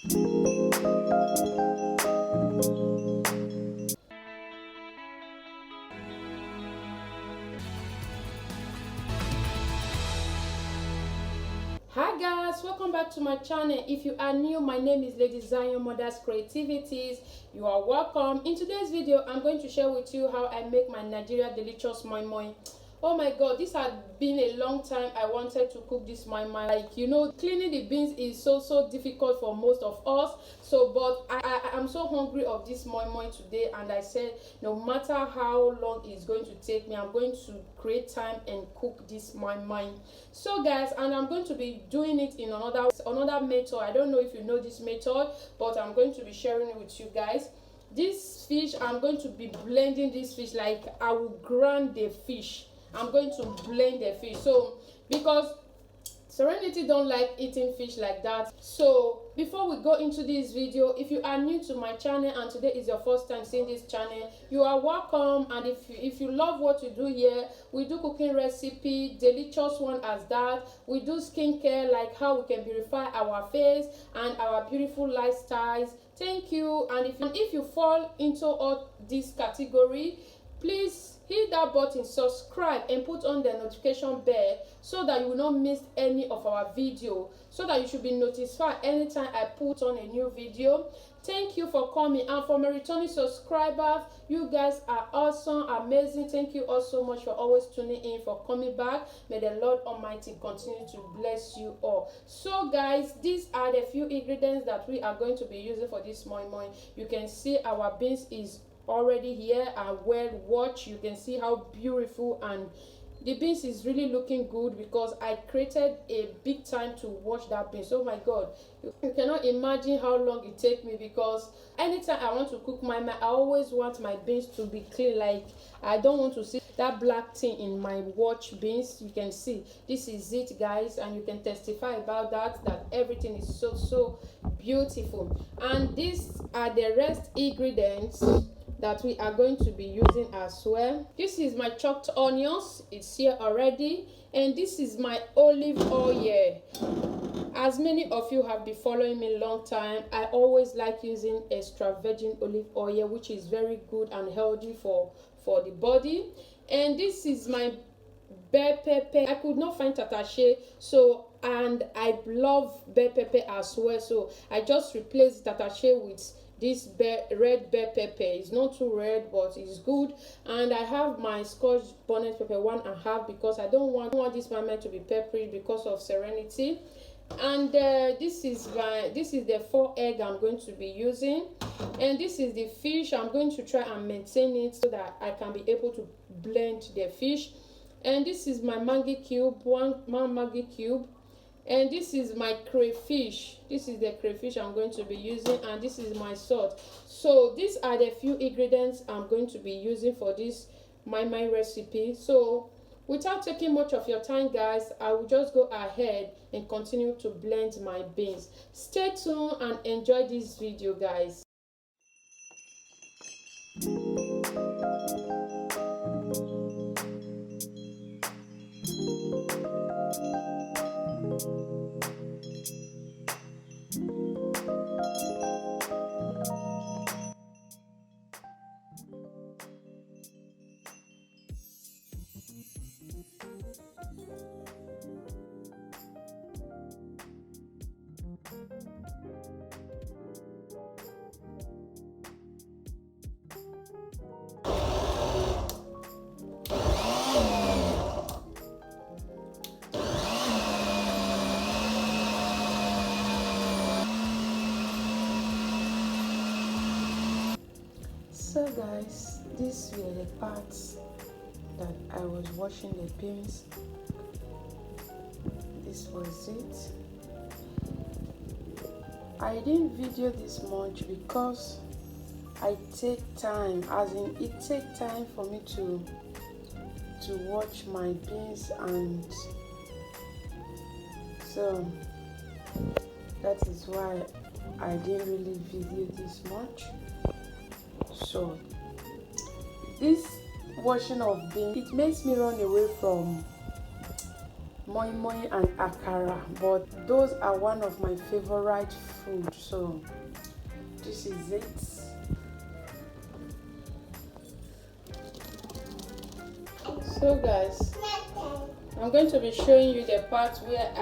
Hi guys, welcome back to my channel. If you are new, my name is Lady Zion Mother's Creativities. You are welcome. In today's video, I'm going to share with you how I make my Nigeria delicious moi-moi. Oh my god, this had been a long time I wanted to cook this moi-moi. Like, you know, cleaning the beans is so difficult for most of us. So but I'm so hungry of this moi-moi today, and I said no matter how long it's going to take me, I'm going to create time and cook this moi-moi. So guys, and I'm going to be doing it in another method. I don't know if you know this method, but I'm going to be sharing it with you guys. This fish, I'm going to be blending this fish. Like, I will grind the fish. I'm going to blend the fish. So because Serenity don't like eating fish like that. So before we go into this video, if you are new to my channel and today is your first time seeing this channel, you are welcome. And if you love what we do here, we do cooking recipe, delicious one as that. We do skincare, like how we can beautify our face and our beautiful lifestyles. Thank you. And if you fall into all this category, please hit that button, subscribe, and put on the notification bell so that you will not miss any of our video, so that you should be notified anytime I put on a new video. Thank you for coming. And for my returning subscribers, you guys are awesome, amazing. Thank you all so much for always tuning in, for coming back. May the Lord Almighty continue to bless you all. So guys, these are the few ingredients that we are going to be using for this moi-moi. You can see our beans is already here and well washed. You can see how beautiful, and the beans is really looking good because I created a big time to wash that beans. Oh my god, you cannot imagine how long it take me, because anytime I want to cook my I always want my beans to be clean. Like, I don't want to see that black thing in my washed beans. You can see this is it, guys, and you can testify about that everything is so beautiful. And these are the rest ingredients that we are going to be using as well. This is my chopped onions, it's here already, and this is my olive oil. As many of you have been following me a long time, I always like using extra virgin olive oil, which is very good and healthy for the body. And this is my bell pepper. I could not find tatashe, so, and I love bell pepper as well, so I just replaced tatashe with this red bell pepper. It's not too red, but it's good. And I have my Scotch bonnet pepper 1.5, because I don't want this moi-moi to be peppery because of Serenity. And this is the 4 egg I'm going to be using, and this is the fish. I'm going to try and maintain it so that I can be able to blend the fish. And this is my Maggi cube, one Maggi cube. And this is my crayfish. This is the crayfish I'm going to be using, and this is my salt. So these are the few ingredients I'm going to be using for this moi-moi recipe. So without taking much of your time, guys, I will just go ahead and continue to blend my beans. Stay tuned and enjoy this video, guys. So guys, these were the parts that I was washing the beans. This was it. I didn't video this much because I take time, as in it takes time for me to watch my beans, and so that is why I didn't really video this much. So this washing of beans, it makes me run away from moi-moi and akara, but those are one of my favorite food, so this is it. So guys, I'm going to be showing you the part where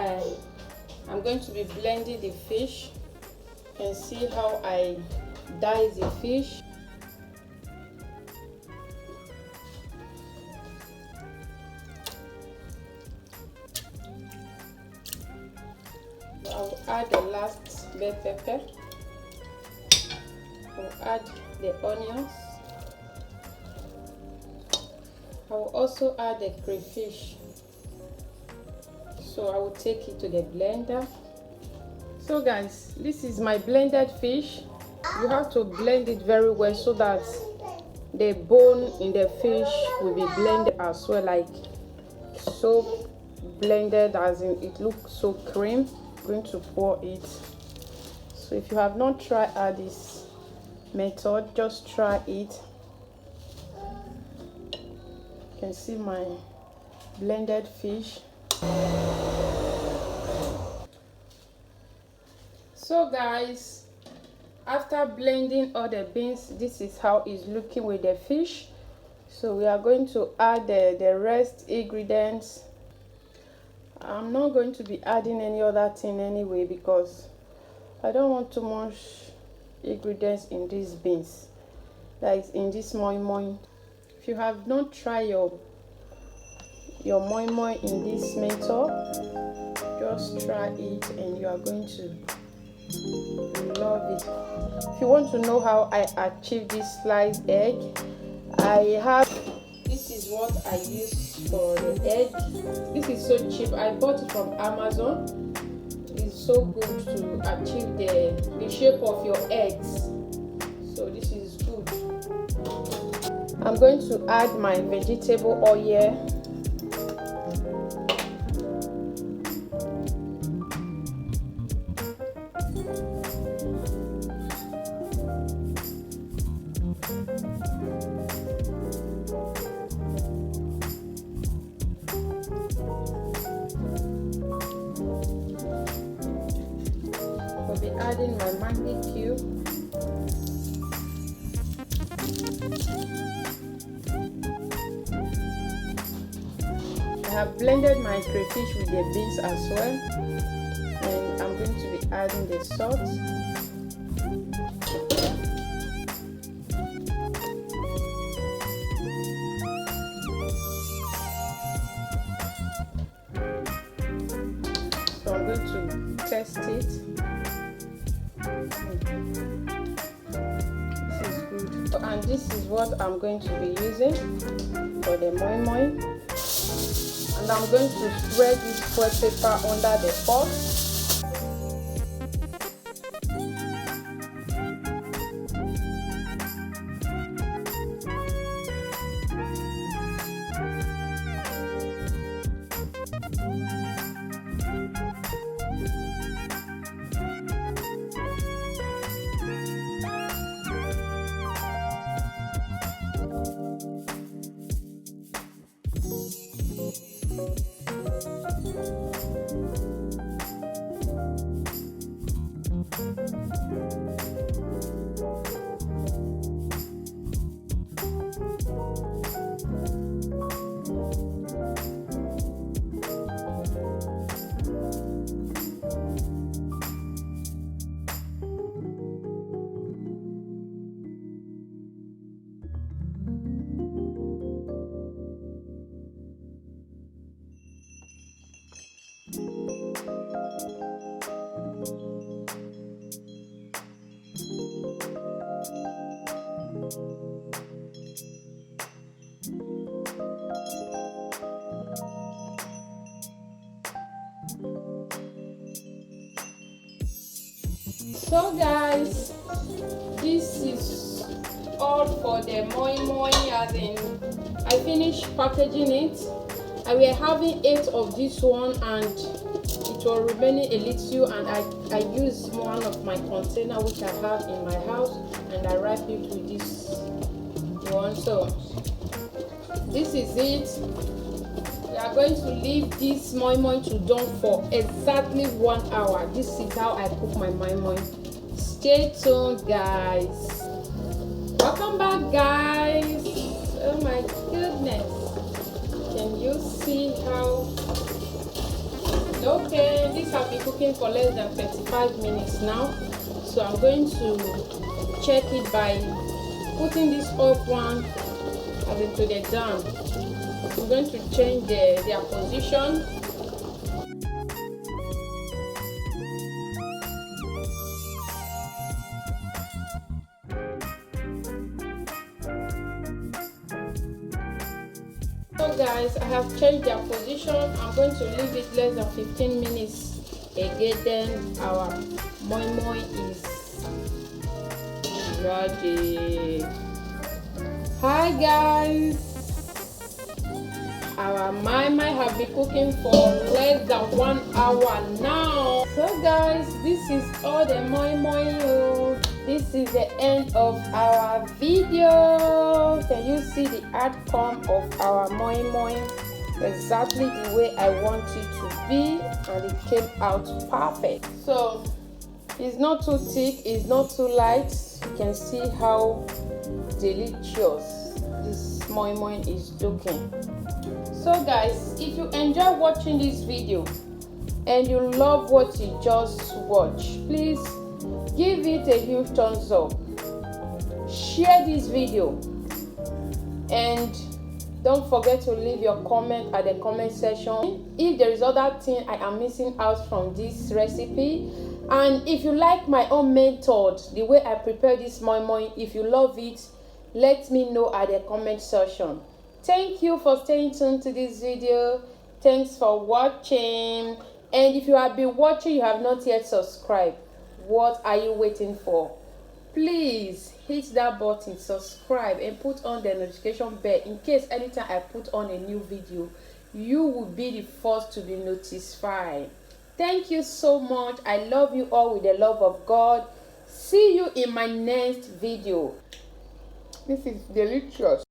I'm going to be blending the fish. You can see how I dice the fish. I'll add the last bell pepper. I'll add the onions. I will also add the crayfish. So I will take it to the blender. So guys, this is my blended fish. You have to blend it very well so that the bone in the fish will be blended as well, like so blended, as in it looks so cream. I'm going to pour it. So if you have not tried this method, just try it. You can see my blended fish. So guys, after blending all the beans, this is how it's looking with the fish. So we are going to add the rest ingredients. I'm not going to be adding any other thing anyway, because I don't want too much ingredients in these beans, like in this moi-moi. If you have not tried your moi-moi in this method, just try it and you are going to love it. If you want to know how I achieved this sliced egg, this is what I use for the egg. This is so cheap. I bought it from Amazon. It's so good to achieve the shape of your eggs. So this is good. I'm going to add my vegetable oil. I'll be adding my Maggi cube. I have blended my crayfish with the beans as well, and I'm going to be adding the salt. So I'm going to test it. This is good. And this is what I'm going to be using for the moi-moi. And I'm going to spread this foil paper under the pot. So guys, this is all for the moi-moi, as in I finished packaging it, and we are having 8 of this one, and it was remaining a little, and I used one of my container which I have in my house, and I wrap it with this one. So this is it. are going to leave this moi-moi to done for exactly 1 hour. This is how I cook my moi-moi. Stay tuned, guys. Welcome back, guys. Oh my goodness. Can you see how? Okay, this has been cooking for less than 35 minutes now. So I'm going to check it by putting this up one as into the down. I'm going to change their position. So guys, I have changed their position. I'm going to leave it less than 15 minutes again, then our moi-moi is ready. Hi guys, our moi-moi have been cooking for less than 1 hour now. So guys, this is all the moi-moi. This is the end of our video. Can you see the outcome of our moi-moi? Exactly the way I want it to be, and it came out perfect. So it's not too thick, it's not too light. You can see how delicious this moi-moi is looking. So guys, if you enjoy watching this video and you love what you just watched, please give it a huge thumbs up, share this video, and don't forget to leave your comment at the comment section if there is other thing I am missing out from this recipe. And if you like my own method, the way I prepare this moi-moi, if you love it, let me know at the comment section. Thank you for staying tuned to this video. Thanks for watching. And if you have been watching, you have not yet subscribed, what are you waiting for? Please hit that button, subscribe, and put on the notification bell in case anytime I put on a new video, you will be the first to be notified. Thank you so much. I love you all with the love of God. See you in my next video. This is delicious.